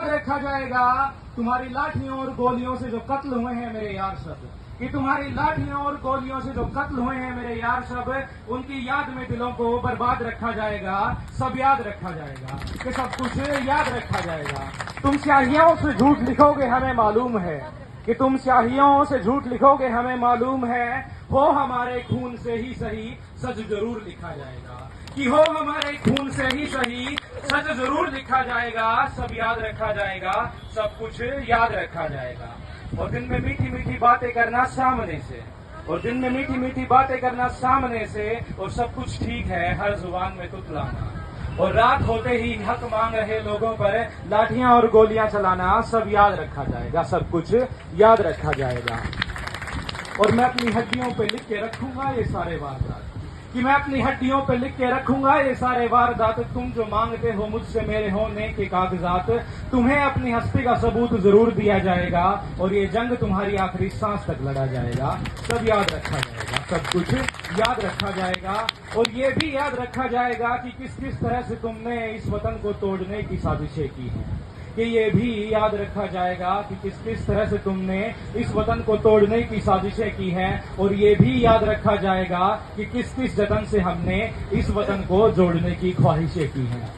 रखा जाएगा तुम्हारी लाठियों और गोलियों से जो कत्ल हुए हैं मेरे यार सब, कि तुम्हारी लाठियों और गोलियों से जो कत्ल हुए हैं मेरे यार सब, उनकी याद में दिलों को बर्बाद रखा जाएगा, सब याद रखा जाएगा, कि सब कुछ याद रखा जाएगा। तुम स्याहियों से झूठ लिखोगे हमें मालूम है, कि तुम स्याहियों से झूठ लिखोगे हमें मालूम है, हो हमारे खून से ही सही सच जरूर लिखा जाएगा, कि हो हमारे खून से ही सही सच जरूर लिखा जाएगा, सब याद रखा जाएगा, सब कुछ याद रखा जाएगा। और दिन में मीठी मीठी बातें करना सामने से, और दिन में मीठी मीठी बातें करना सामने से, और सब कुछ ठीक है हर जुबान में तुतलाना, और रात होते ही हक मांग रहे लोगों पर लाठियां और गोलियां चलाना, सब याद रखा जाएगा, सब कुछ याद रखा जाएगा। और मैं अपनी हड्डियों पे लिख के रखूंगा ये सारे वारदात, कि मैं अपनी हड्डियों पे लिख के रखूंगा ये सारे वारदात, तुम जो मांगते हो मुझसे मेरे होने के कागजात, तुम्हें अपनी हस्ती का सबूत जरूर दिया जाएगा, और ये जंग तुम्हारी आखिरी सांस तक लड़ा जाएगा, सब याद रखा जाएगा, सब कुछ याद रखा जाएगा। और ये भी याद रखा जाएगा कि किस किस तरह से तुमने इस वतन को तोड़ने की साजिशें की हैं, कि ये भी याद रखा जाएगा कि किस किस तरह से तुमने इस वतन को तोड़ने की साजिशें की हैं, और ये भी याद रखा जाएगा कि किस किस जतन से हमने इस वतन को जोड़ने की ख्वाहिशें की हैं,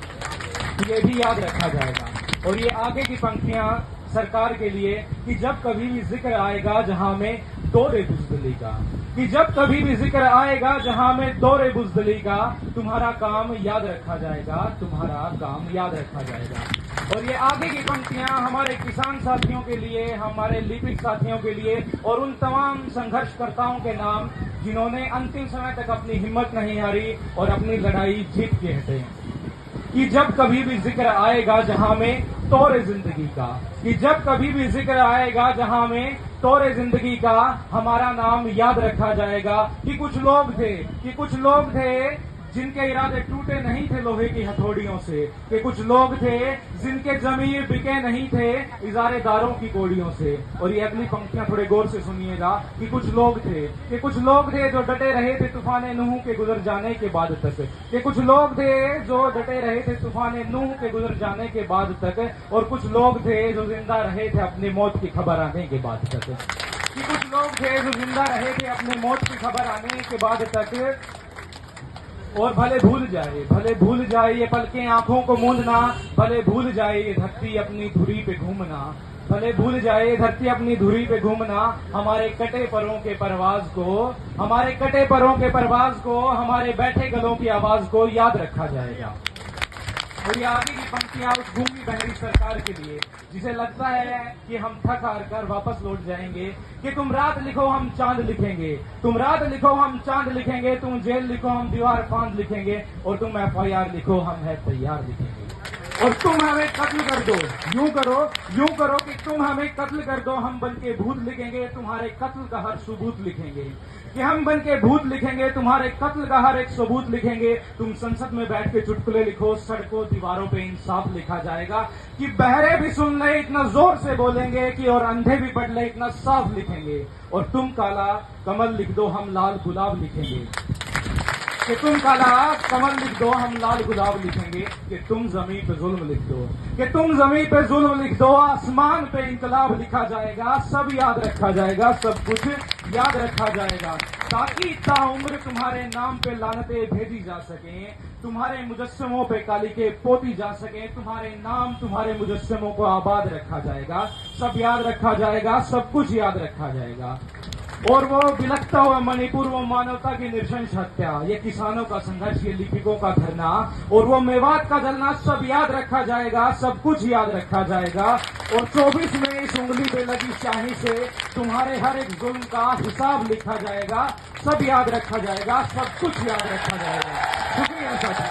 ये भी याद रखा जाएगा। और ये आगे की पंक्तियां सरकार के लिए, कि जब कभी भी जिक्र आएगा जहां में दौरे बुज़दिली का, कि जब कभी भी जिक्र आएगा जहां में दौरे बुज़दिली का, तुम्हारा काम याद रखा जाएगा, तुम्हारा काम याद रखा जाएगा। और ये आगे की पंक्तियां हमारे किसान साथियों के लिए, हमारे लिपिक साथियों के लिए, और उन तमाम संघर्षकर्ताओं के नाम जिन्होंने अंतिम समय तक अपनी हिम्मत नहीं हारी और अपनी लड़ाई जीत के हटे, कि जब कभी भी जिक्र आएगा जहां में तौरे जिंदगी का, कि जब कभी भी जिक्र आएगा जहां में तौरे जिंदगी का, हमारा नाम याद रखा जाएगा। कि कुछ लोग थे जिनके इरादे टूटे नहीं थे लोहे की हथौड़ियों से, कि कुछ लोग थे जिनके जमीर बिके नहीं थे इजारेदारों की गोलियों से। और ये अगली पंक्तियां थोड़े गौर से सुनिएगा, कि कुछ लोग थे जो डटे रहे थे तूफान नूह के गुजर जाने के बाद तक, कि कुछ लोग थे जो डटे रहे थे तूफान नूह के गुजर जाने के बाद तक, और कुछ लोग थे जो जिंदा रहे थे अपनी मौत की खबर आने के बाद तक, कि कुछ लोग थे जो जिंदा रहे थे अपने मौत की खबर आने के बाद तक। और भले भूल जाए ये पलकें आंखों को मूंदना, भले भूल जाए ये धरती अपनी धुरी पे घूमना, भले भूल जाए ये धरती अपनी धुरी पे घूमना, हमारे कटे परों के परवाज को, हमारे बैठे गलों की आवाज को याद रखा जाएगा। और ये आगे की पंक्तियां उस भूमि बहरी सरकार के लिए जिसे लगता है कि हम थक हार कर वापस लौट जाएंगे, कि तुम रात लिखो हम चांद लिखेंगे, तुम रात लिखो हम चांद लिखेंगे, तुम जेल लिखो हम दीवार फांद लिखेंगे, और तुम FIR लिखो हम है तैयार लिखेंगे। और तुम हमें कत्ल कर दो, यूं करो कि तुम हमें कत्ल कर दो, हम बन के भूत लिखेंगे, तुम्हारे कत्ल का हर सबूत लिखेंगे, कि हम बन के भूत लिखेंगे, तुम्हारे कत्ल का हर एक सबूत लिखेंगे। तुम संसद में बैठ के चुटकुले लिखो, सड़कों दीवारों पे इंसाफ लिखा जाएगा, कि बहरे भी सुन ले इतना जोर से बोलेंगे, कि और अंधे भी पढ़ ले इतना साफ लिखेंगे। और तुम काला कमल लिख दो हम लाल गुलाब लिखेंगे, कि तुम काला कमल लिख दो हम लाल गुलाब लिखेंगे, कि तुम जमीन पे जुल्म लिख दो, कि तुम जमीन पे जुल्म लिख दो, आसमान पे इंकलाब लिखा जाएगा, सब याद रखा जाएगा, सब कुछ याद रखा जाएगा, ताकि ताउम्र तुम्हारे नाम पे लानतें भेजी जा सकें, तुम्हारे मुजस्समों पे कालिके पोती जा सके, तुम्हारे नाम तुम्हारे मुजस्समों को आबाद रखा जाएगा, सब याद रखा जाएगा, सब कुछ याद रखा जाएगा। और वो बिलखता हुआ मणिपुर, वो मानवता की नृशंस हत्या, ये किसानों का संघर्ष, ये लिपिकों का धरना, और वो मेवात का जलना, सब याद रखा जाएगा, सब कुछ याद रखा जाएगा। और 24 में इस उंगली पे लगी स्याही से तुम्हारे हर एक जुल्म का हिसाब लिखा जाएगा, सब याद रखा जाएगा, सब कुछ याद रखा जाएगा। शुक्रिया साथी।